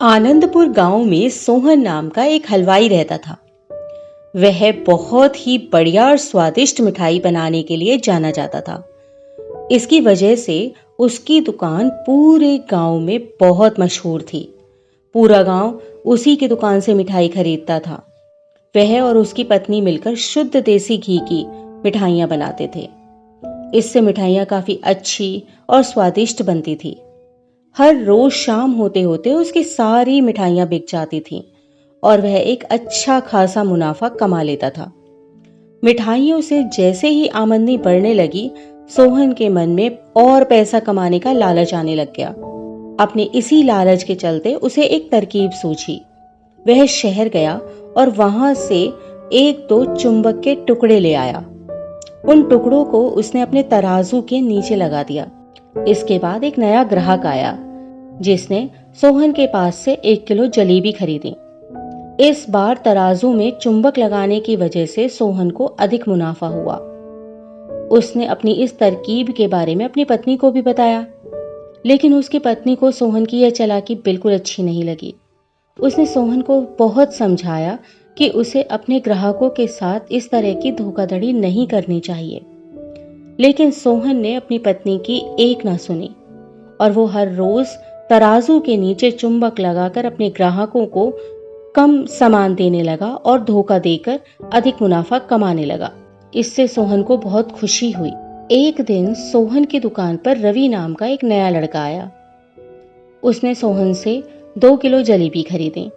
आनंदपुर गांव में सोहन नाम का एक हलवाई रहता था। वह बहुत ही बढ़िया और स्वादिष्ट मिठाई बनाने के लिए जाना जाता था। इसकी वजह से उसकी दुकान पूरे गांव में बहुत मशहूर थी। पूरा गांव उसी की दुकान से मिठाई खरीदता था। वह और उसकी पत्नी मिलकर शुद्ध देसी घी की मिठाइयां बनाते थे। इससे मिठाइयां काफी अच्छी और स्वादिष्ट बनती थी। हर रोज शाम होते होते उसकी सारी मिठाइयां बिक जाती थीं और वह एक अच्छा खासा मुनाफा कमा लेता था। मिठाइयों से जैसे ही आमदनी बढ़ने लगी, सोहन के मन में और पैसा कमाने का लालच आने लग गया। अपने इसी लालच के चलते उसे एक तरकीब सूझी। वह शहर गया और वहां से एक दो चुंबक के टुकड़े ले आया। उन टुकड़ों को उसने अपने तराजू के नीचे लगा दिया। इसके बाद एक नया ग्राहक आया जिसने सोहन के पास से 1 किलो जलेबी खरीदी। इस बार तराजू में चुंबक लगाने की वजह से सोहन को अधिक मुनाफा हुआ। उसने अपनी इस तरकीब के बारे में अपनी पत्नी को भी बताया, लेकिन उसकी पत्नी को सोहन की यह चालाकी बिल्कुल अच्छी नहीं लगी। उसने सोहन को बहुत समझाया कि उसे अपने ग्राहकों के साथ इस तरह की धोखाधड़ी नहीं करनी चाहिए, लेकिन सोहन ने अपनी पत्नी की एक ना सुनी और वो हर रोज तराजू के नीचे चुंबक लगाकर अपने ग्राहकों को कम सामान देने लगा और धोखा देकर अधिक मुनाफा कमाने लगा। इससे सोहन को बहुत खुशी हुई। एक दिन सोहन की दुकान पर रवि नाम का एक नया लड़का आया। उसने सोहन से 2 किलो जलेबी खरीदी।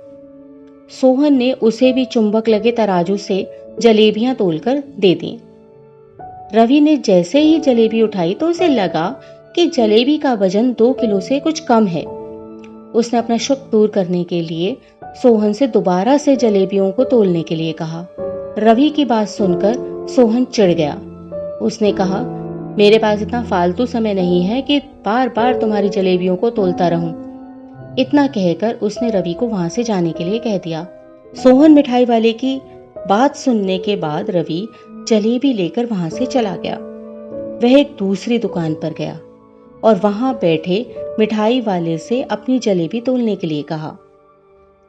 सोहन ने उसे भी चुंबक लगे तराजू से जलेबियां तोलकर दे दी। रवि ने जैसे ही जलेबी उठाई तो उसे लगा कि जलेबी का वजन 2 किलो से कुछ कम है। उसने अपना शक दूर करने के लिए सोहन से दोबारा से जलेबियों को तोलने के लिए कहा। रवि की बात सुनकर सोहन चिढ़ गया। उसने कहा, मेरे पास इतना फालतू समय नहीं है कि बार बार तुम्हारी जलेबियों को तोलता रहूं। इतना कहकर उसने रवि को वहां से जाने के लिए कह दिया। सोहन मिठाई वाले की बात सुनने के बाद रवि जलेबी लेकर वहां से चला गया। वह एक दूसरी दुकान पर गया और वहां बैठे मिठाई वाले से अपनी जलेबी तोलने के लिए कहा।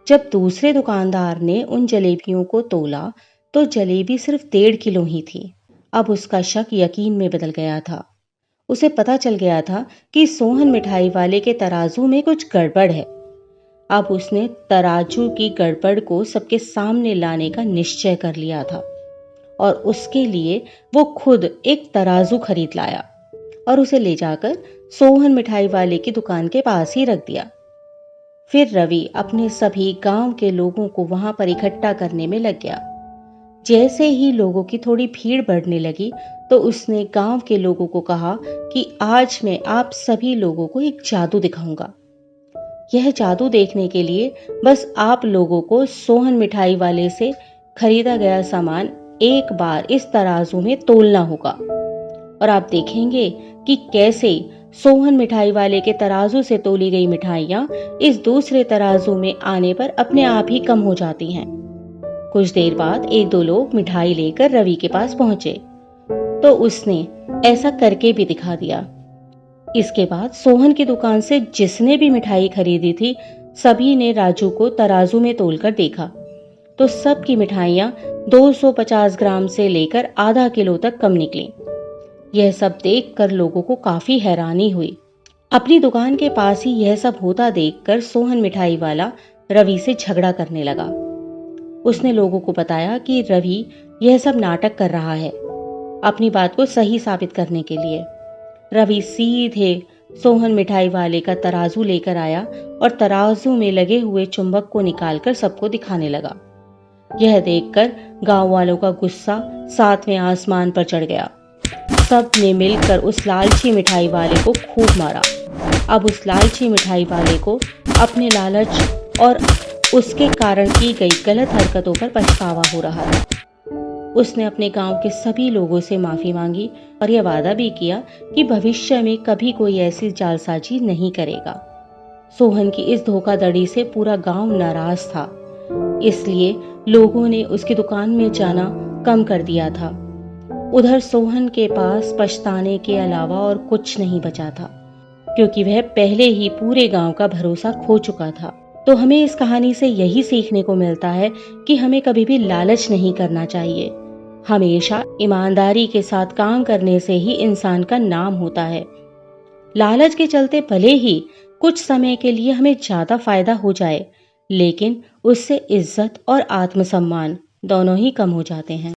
जब दूसरे दुकानदार ने उन जलेबियों को तोला तो जलेबी सिर्फ 1.5 किलो ही थी। अब उसका शक यकीन में बदल गया था। उसे पता चल गया था कि सोहन मिठाई वाले के तराजू में कुछ गड़बड़ है। अब उसने तराजू की गड़बड़ को सबके सामने लाने का निश्चय कर लिया था और उसके लिए वो खुद एक तराजू खरीद लाया और उसे ले जाकर सोहन मिठाई वाले की दुकान के पास ही रख दिया। फिर रवि अपने सभी गांव के लोगों को वहां पर इकट्ठा करने में लग गया। जैसे ही लोगों की थोड़ी भीड़ बढ़ने लगी तो उसने गांव के लोगों को कहा कि आज मैं आप सभी लोगों को एक जादू दिखाऊंगा। यह जादू देखने के लिए बस आप लोगों को सोहन मिठाई वाले से खरीदा गया सामान एक बार इस तराजू में तोलना होगा और आप देखेंगे कि कैसे सोहन मिठाई वाले के तराजू से तोली गई मिठाइयां इस दूसरे तराजू में आने पर अपने आप ही कम हो जाती हैं। कुछ देर बाद 1-2 लोग मिठाई लेकर रवि के पास पहुंचे तो उसने ऐसा करके भी दिखा दिया। इसके बाद सोहन की दुकान से जिसने भी मिठाई खरीदी थी सभी ने राजू को तराजू में तोलकर देखा तो सबकी मिठाइयां 250 ग्राम से लेकर आधा किलो तक कम निकली। यह सब देखकर लोगों को काफी हैरानी हुई। अपनी दुकान के पास ही यह सब होता देखकर सोहन मिठाई वाला रवि से झगड़ा करने लगा। उसने लोगों को बताया कि रवि यह सब नाटक कर रहा है अपनी बात को सही साबित करने के लिए। रवि सीधे सोहन मिठाई वाले का तराजू लेकर आया और तराजू में लगे हुए चुंबक को निकालकर सबको दिखाने लगा। यह देखकर गांव वालों का गुस्सा 7वें आसमान पर चढ़ गया। सब ने मिलकर उस लालची मिठाई वाले को खूब मारा। अब उस लालची मिठाई वाले को अपने लालच और उसके कारण की गई गलत हरकतों पर पछतावा हो रहा था। उसने अपने गांव के सभी लोगों से माफी मांगी और यह वादा भी किया कि भविष्य में कभी कोई ऐसी जालसाजी नहीं करेगा। सोहन की इस धोखाधड़ी से पूरा गांव नाराज था, इसलिए लोगों ने उसकी दुकान में जाना कम कर दिया था। उधर सोहन के पास पछताने के अलावा और कुछ नहीं बचा था, क्योंकि वह पहले ही पूरे गांव का भरोसा खो चुका था। तो हमें इस कहानी से यही सीखने को मिलता है कि हमें कभी भी लालच नहीं करना चाहिए। हमेशा ईमानदारी के साथ काम करने से ही इंसान का नाम होता है। लालच के चलते भले ही कुछ समय के लिए हमें ज्यादा फायदा हो जाए, लेकिन उससे इज्जत और आत्मसम्मान दोनों ही कम हो जाते हैं।